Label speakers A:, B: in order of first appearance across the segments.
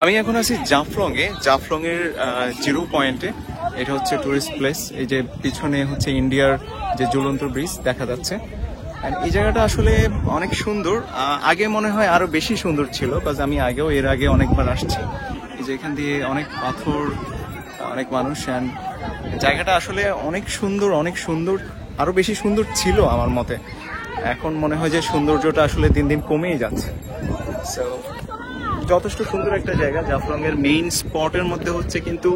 A: আমি এখন আছি জাফলং এ। জাফলং এর জিরো পয়েন্টে। এটা হচ্ছে টুরিস্ট প্লেস। এই যে পিছনে হচ্ছে ইন্ডিয়ার যে ঝুলন্ত ব্রিজ দেখা যাচ্ছে। এই জায়গাটা আসলে অনেক সুন্দর। আগে মনে হয় আরো বেশি সুন্দর ছিল, কারণ আমি এর আগে অনেকবার আসছি। এই যে এখান দিয়ে অনেক পাথর, অনেক মানুষ। জায়গাটা আসলে অনেক সুন্দর, অনেক সুন্দর, আরো বেশি সুন্দর ছিল আমার মতে। এখন মনে হয় যে সৌন্দর্যটা আসলে দিন দিন কমেই যাচ্ছে। সো যথেষ্ট সুন্দর একটা জায়গা। জাফলং এর মেইন স্পটের মধ্যে হচ্ছে কিন্তু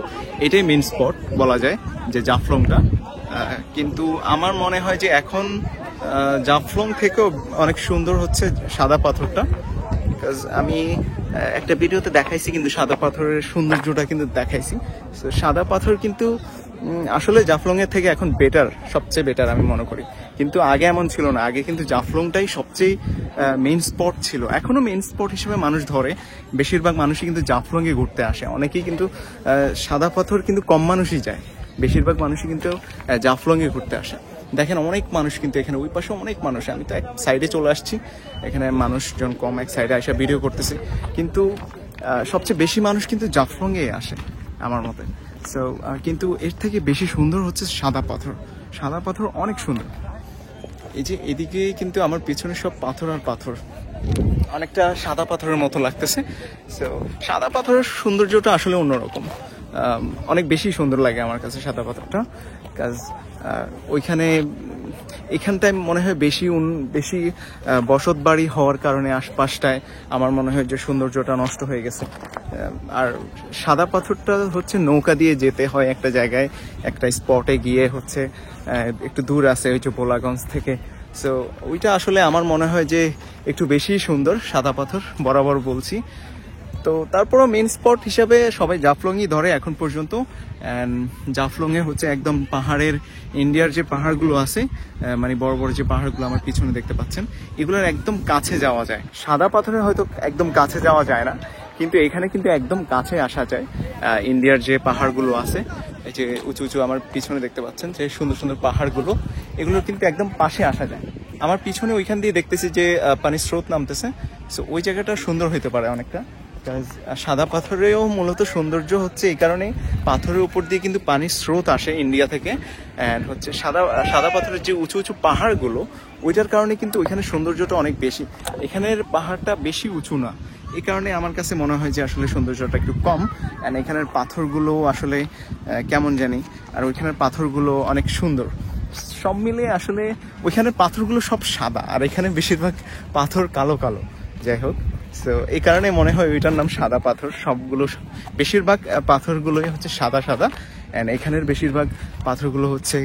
A: এটাই মেইন স্পট বলা যায় যে জাফলংটা। কিন্তু আমার মনে হয় যে এখন জাফলং থেকেও অনেক সুন্দর হচ্ছে সাদা পাথরটা। বিকজ আমি একটা ভিডিওতে দেখাইছি, কিন্তু সাদা পাথরের সৌন্দর্যটা কিন্তু দেখাইছি। তো সাদা পাথর কিন্তু আসলে জাফলং এর থেকে এখন বেটার, সবচেয়ে বেটার আমি মনে করি। কিন্তু আগে এমন ছিল না। আগে কিন্তু জাফলংটাই সবচেয়ে মেইন স্পট ছিল। এখনো মেইন স্পট হিসেবে মানুষ ধরে। বেশিরভাগ মানুষই কিন্তু জাফলং এ ঘুরতে আসে। অনেকেই কিন্তু সাদা পাথর কিন্তু কম মানুষই যায়, বেশিরভাগ মানুষই কিন্তু জাফলং এ ঘুরতে আসে। দেখেন অনেক মানুষ কিন্তু এখানে, ওই পাশে অনেক মানুষ। আমি তো এক সাইডে চলে আসছি, এখানে মানুষজন কম, এক সাইডে এসে ভিডিও করতেছি। কিন্তু সবচেয়ে বেশি মানুষ কিন্তু জাফলং এ আসে আমার মতে। সো কিন্তু এর থেকে বেশি সুন্দর হচ্ছে সাদা পাথর। সাদা পাথর অনেক সুন্দর। এই যে এদিকে কিন্তু আমার পিছনে সব পাথর আর পাথর, অনেকটা সাদা পাথরের মতো লাগতেছে। সো সাদা পাথরের সৌন্দর্যটা আসলে অন্যরকম, অনেক বেশি সুন্দর লাগে আমার কাছে সাদা পাথরটা। কাজ এখানটায় মনে হয় বেশি বসত বাড়ি হওয়ার কারণে আশপাশটায় আমার মনে হয় যে সৌন্দর্যটা নষ্ট হয়ে গেছে। আর সাদা পাথরটা হচ্ছে নৌকা দিয়ে যেতে হয় একটা জায়গায়, একটা স্পটে গিয়ে হচ্ছে একটু দূর আছে ওই যে ভোলাগঞ্জ থেকে। সো ওইটা আসলে আমার মনে হয় যে একটু বেশি সুন্দর সাদা পাথর, বরাবর বলছি। তো তারপরও মেইন স্পট হিসাবে সবাই জাফলংই ধরে এখন পর্যন্ত। জাফলংয়ে হচ্ছে একদম পাহাড়ের, ইন্ডিয়ার যে পাহাড়গুলো আছে, মানে বড় বড় যে পাহাড়গুলো আমার পিছনে দেখতে পাচ্ছেন, এগুলোর একদম কাছে যাওয়া যায়। সাদা পাথরের হয়তো একদম কাছে যাওয়া যায় না, কিন্তু এখানে কিন্তু একদম কাছে আসা যায়। ইন্ডিয়ার যে পাহাড়গুলো আছে, এই যে উঁচু উঁচু আমার পিছনে দেখতে পাচ্ছেন যে সুন্দর সুন্দর পাহাড়গুলো, এগুলোর কিন্তু একদম পাশে আসা যায়। আমার পিছনে ওইখান দিয়ে দেখতেছি যে পানির স্রোত নামতেছে। সো ওই জায়গাটা সুন্দর হইতে পারে অনেকটা। সাদা পাথরেও মূলত সৌন্দর্য হচ্ছে এই কারণে, পাথরের উপর দিয়ে কিন্তু পানির স্রোত আসে ইন্ডিয়া থেকে। অ্যান্ড হচ্ছে সাদা পাথরের যে উঁচু উঁচু পাহাড়গুলো, ওইটার কারণে কিন্তু ওইখানে সৌন্দর্যটা অনেক বেশি। এখানের পাহাড়টা বেশি উঁচু না, এই কারণে আমার কাছে মনে হয় যে আসলে সৌন্দর্যটা একটু কম। অ্যান্ড এখানের পাথরগুলো আসলে কেমন জানি, আর ওইখানের পাথরগুলো অনেক সুন্দর। সব মিলে আসলে ওইখানের পাথরগুলো সব সাদা, আর এখানে বেশিরভাগ পাথর কালো কালো। যাই হোক, সো এই কারণে মনে হয় ওইটার নাম সাদা পাথর। সবগুলো, বেশিরভাগ পাথরগুলোই হচ্ছে সাদা সাদা। অ্যান্ড এখানের বেশিরভাগ পাথরগুলো হচ্ছে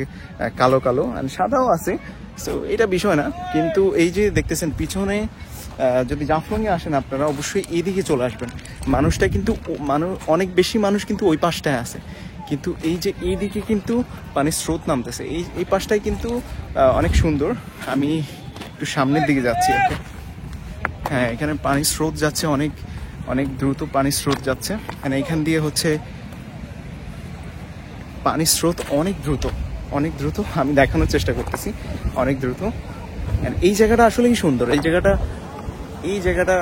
A: কালো কালো, অ্যান্ড সাদাও আছে। সো এটা বিষয় না। কিন্তু এই যে দেখতেছেন পিছনে, যদি জাফলংয়ে আসেন আপনারা অবশ্যই এইদিকে চলে আসবেন। মানুষটা কিন্তু অনেক বেশি মানুষ কিন্তু ওই পাশটায় আছে, কিন্তু এই যে এইদিকে কিন্তু পানির স্রোত নামতেছে। এই পাশটায় কিন্তু অনেক সুন্দর। আমি একটু সামনের দিকে যাচ্ছি আর কি। হ্যাঁ, এখানে পানির স্রোত যাচ্ছে, অনেক অনেক দ্রুত পানির স্রোত যাচ্ছে। মানে এখান দিয়ে হচ্ছে পানির স্রোত অনেক দ্রুত। আমি দেখানোর চেষ্টা করতেছি, অনেক দ্রুত। এই জায়গাটা আসলেই সুন্দর। এই জায়গাটা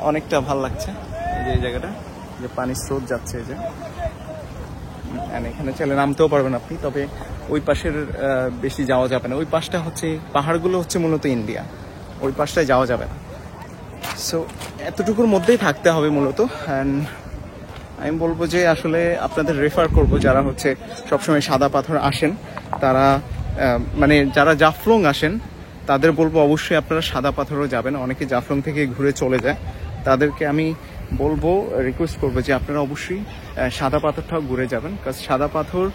A: অনেকটা ভাল লাগছে। এই জায়গাটা যে পানির স্রোত যাচ্ছে, এই যে এখানে চলে নামতেও পারবেন আপনি, তবে ওই পাশের বেশি যাওয়া যাবে না। ওই পাশটা হচ্ছে, পাহাড়গুলো হচ্ছে মূলত ইন্ডিয়া, ওই পাশটায় যাওয়া যাবে না। সো এতটুকুর মধ্যেই থাকতে হবে মূলত। অ্যান্ড আমি বলবো যে আসলে আপনাদের রেফার করব যারা হচ্ছে সবসময় সাদা পাথর আসেন, তারা মানে যারা জাফলং আসেন তাদের বলবো অবশ্যই আপনারা সাদা পাথরও যাবেন। অনেকে জাফলং থেকে ঘুরে চলে যায়, তাদেরকে আমি বলবো, রিকোয়েস্ট করবো যে আপনারা অবশ্যই সাদা পাথরটাও ঘুরে যাবেন। কারণ সাদা পাথর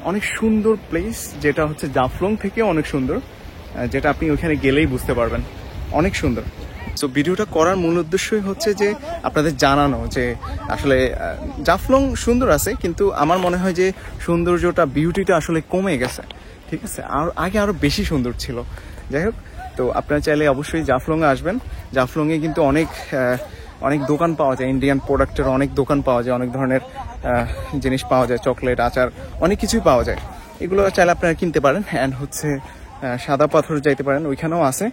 A: অনেক সুন্দর প্লেস, যেটা হচ্ছে জাফলং থেকে অনেক সুন্দর, যেটা আপনি ওইখানে গেলেই বুঝতে পারবেন, অনেক সুন্দর। সো ভিডিওটা করার মূল উদ্দেশ্যই হচ্ছে যে আপনাদের জানানো যে আসলে জাফলং সুন্দর আছে, কিন্তু আমার মনে হয় যে সৌন্দর্যটা, বিউটিটা আসলে কমে গেছে। ঠিক আছে, আর আগে আরো বেশি সুন্দর ছিল। যাই হোক, তো আপনারা চাইলে অবশ্যই জাফলংয়ে আসবেন। জাফলংয়ে কিন্তু অনেক দোকান পাওয়া যায়, ইন্ডিয়ান প্রোডাক্টের অনেক দোকান পাওয়া যায়, অনেক ধরনের জিনিস পাওয়া যায়, চকলেট, আচার, অনেক কিছুই পাওয়া যায়। এগুলো চাইলে আপনারা কিনতে পারেন। অ্যান্ড হচ্ছে সাদা পাথর যাইতে পারেন, ওইখানেও আছে।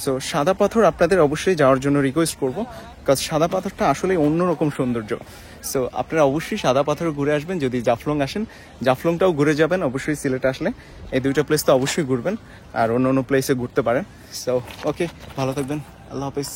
A: সো সাদা পাথর আপনাদের অবশ্যই যাওয়ার জন্য রিকোয়েস্ট করবো, কারণ সাদা পাথরটা আসলে অন্যরকম সৌন্দর্য। সো আপনারা অবশ্যই সাদা পাথর ঘুরে আসবেন। যদি জাফলং আসেন, জাফলংটাও ঘুরে যাবেন অবশ্যই। সিলেটে আসলে এই দুইটা প্লেস তো অবশ্যই ঘুরবেন, আর অন্য অন্য প্লেসে ঘুরতে পারেন। সো ওকে, ভালো থাকবেন, আল্লাহ হাফিজ।